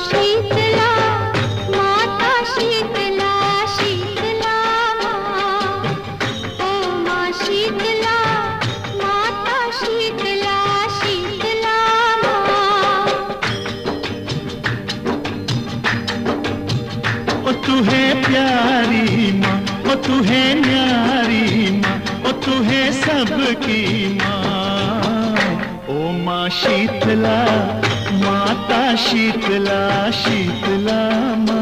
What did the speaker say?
शीतला माता शीतला शीतला माँ ओ माँ शीतला माता शीतला शीतला माँ। ओ तू है प्यारी माँ, ओ तू है न्यारी माँ, ओ तू है सबकी माँ। ओ माँ शीतला माता शीतला शीतला माँ।